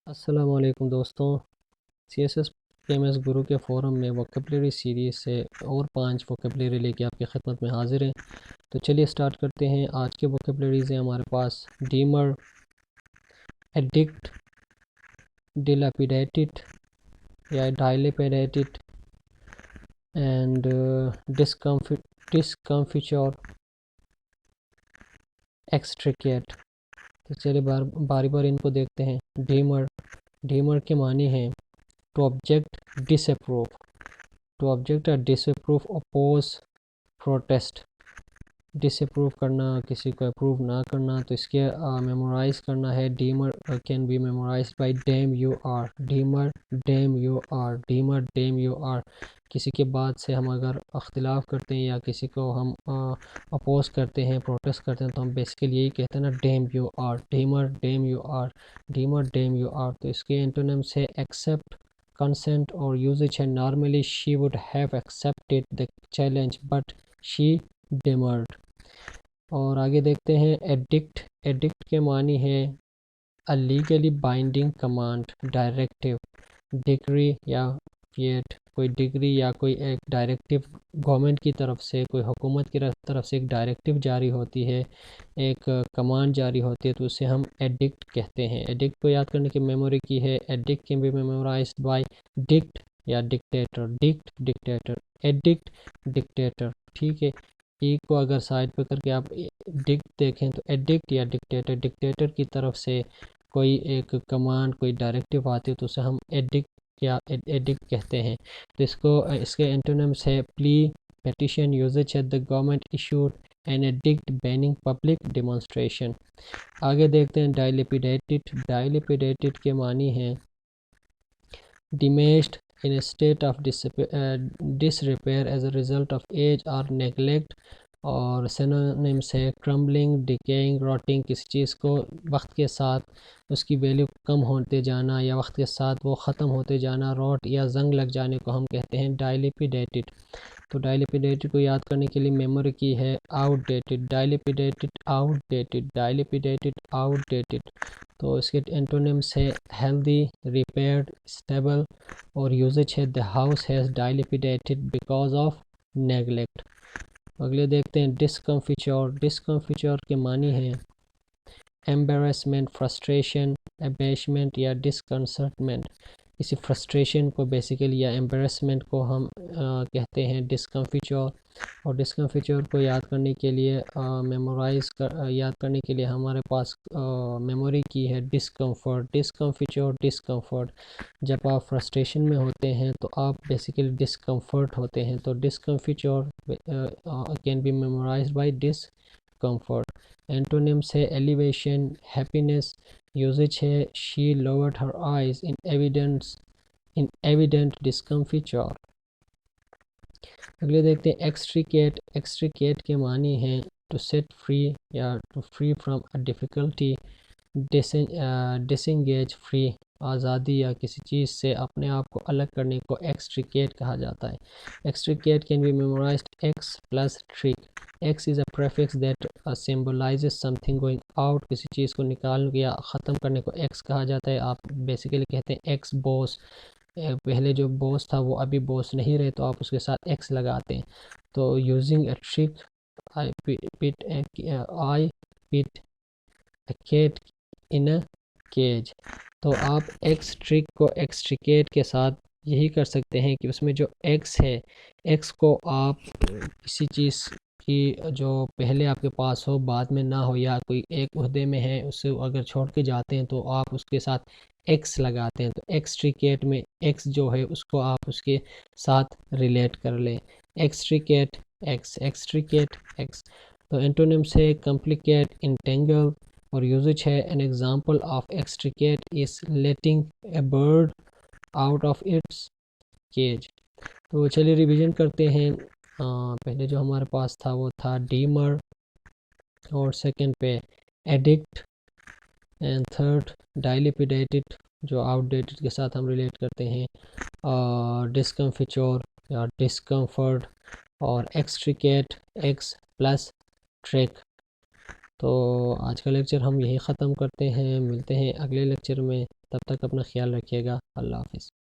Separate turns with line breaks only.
अस्सलामु अलैकुम दोस्तों। CSS PMS गुरु के फोरम में वोकेबलरी सीरीज़ से और 5 वोकेबलरी लेके आपकी खिदमत में हाजिर हैं। तो चलिए स्टार्ट करते हैं। आज के वोकेबलरीज़ हैं हमारे पास डीमर, एडिक्ट, डिलापिडेटेड या डायलेपिडेटेड एंड डिस्कम्फिचर, एक्सट्रिकेट। तो चलिए बारी बारी इनको देखते हैं। डीमर, डीमर के मानी हैं to object, disapprove, to object या डिसअप्रूव, अपोज, प्रोटेस्ट। डिसअप्रूव करना, किसी को अप्रूव ना करना, तो इसके मेमोराइज करना है। Demur can be memorise by dem you are, demur dem you are, demur dem you are. किसी के बात से हम अगर अख्तिलाफ़ करते हैं या किसी को हम अपोज करते हैं, प्रोटेस्ट करते हैं, तो हम बेसिकली यही कहते हैं ना, dem you are, demur dem you are, demur dem you are. तो इसके एंटोनिम्स है एक्सेप्ट, कंसेंट और यूजेज है normally she would have accepted the challenge but she demurred. और आगे देखते हैं एडिक्ट। एडिक्ट के मानी है a legally binding command, directive, decree या फिएट। कोई डिग्री या कोई एक डायरेक्टिव गवर्नमेंट की तरफ से, कोई हुकूमत की तरफ से एक डायरेक्टिव जारी होती है, एक कमांड जारी होती है, तो उसे हम एडिक्ट कहते हैं। एडिक्ट को याद करने की मेमोरी की है। Edict can be memorized by dict या dictator, dict dictator, edict dictator. ठीक है, ई को अगर साइड पे करके आप डिक्ट देखें तो एडिक्ट या डिक्टेटर, डिक्टेटर की तरफ से कोई एक कमांड, कोई डायरेक्टिव आती है तो उसे हम एडिक्ट या एडिक्ट कहते हैं। तो इसके एंटोनिम्स है प्ली, पेटिशन, यूजेज है the government issued an addict banning public demonstration. आगे देखते हैं डायलिपिडेटेड। डायलिपिडेटेड के मानी हैं diminished in a state of disrepair as a result of age or neglect। और सिनोनिम्स है क्रम्बलिंग, डिकेइंग, रॉटिंग। किसी चीज़ को वक्त के साथ उसकी वैल्यू कम होते जाना या वक्त के साथ वो ख़त्म होते जाना, रॉट या जंग लग जाने को हम कहते हैं डायलिपिडेटेड। तो डायलिपिडेटेड को याद करने के लिए मेमोरी की है outdated, dilapidated, outdated, dilapidated, outdated. तो इसके एंटोनिम्स है हेल्दी, रिपेयर्ड, स्टेबल और यूजेज है the house has dilapidated because of neglect. अगले देखते हैं डिस्कम्फिचर। डिस्कम्फिचर के मानी हैं एम्बेरसमेंट, फ्रस्ट्रेशन, एबेशमेंट या डिसकंसर्टमेंट। किसी फ्रस्ट्रेशन को बेसिकली या एम्बेरसमेंट को हम कहते हैं डिस्कम्फिचर। और डिस्कम्फिचर को याद करने के लिए याद करने के लिए हमारे पास मेमोरी की है डिस्कम्फर्ट, डिस्कम्फिचर, डिस्कम्फर्ट। जब आप फ्रस्ट्रेशन में होते हैं तो आप बेसिकली डिस्कम्फर्ट होते हैं। तो discomfiture can be memorized by discomfort. Antonyms है एलिवेशन, हैप्पीनेस, यूजेज है she lowered her eyes in evident discomfiture. अगले देखते हैं एक्सट्रिकेट। एक्सट्रिकेट के मानी हैं टू सेट फ्री या to free from a difficulty, disengage, free, आज़ादी या किसी चीज़ से अपने आप को अलग करने को एक्सट्रिकेट कहा जाता है। Extricate can be memorized ex plus trick. Ex is a prefix that symbolizes something going out. किसी चीज़ को निकालने या ख़त्म करने को एक्स कहा जाता है। आप बेसिकली कहते हैं एक्स बॉस, पहले जो बॉस था वो अभी बॉस नहीं रहे तो आप उसके साथ एक्स लगाते हैं। तो using a trick, I pit a cat in a cage. तो आप एक्स ट्रिक को एक्सट्रिकेट के साथ यही कर सकते हैं कि उसमें जो एक्स है, एक्स को आप किसी चीज़ की जो पहले आपके पास हो बाद में ना हो, या कोई एक ओहदे में है उससे अगर छोड़ के जाते हैं तो आप उसके साथ एक्स लगाते हैं। तो एक्सट्रिकेट में एक्स जो है उसको आप उसके साथ रिलेट कर लें, एक्सट्रिकेट एक्स, एक्सट्रिकेट एक्स। तो एंटोनिम्स है कॉम्प्लिकेट, इंटेंगल और यूजेज है an example of extricate is letting a bird out of its cage. तो चलिए रिवीजन करते हैं। पहले जो हमारे पास था वो था डीमर, और सेकंड पे एडिक्ट, एंड थर्ड डायलिपिडेटेड जो आउटडेटेड के साथ हम रिलेट करते हैं, और डिस्कम्फिचर या डिस्कम्फर्ट, और एक्सट्रिकेट एक्स प्लस ट्रिक। तो आज का लेक्चर हम यही ख़त्म करते हैं, मिलते हैं अगले लेक्चर में। तब तक अपना ख्याल रखिएगा। अल्लाह हाफिज़।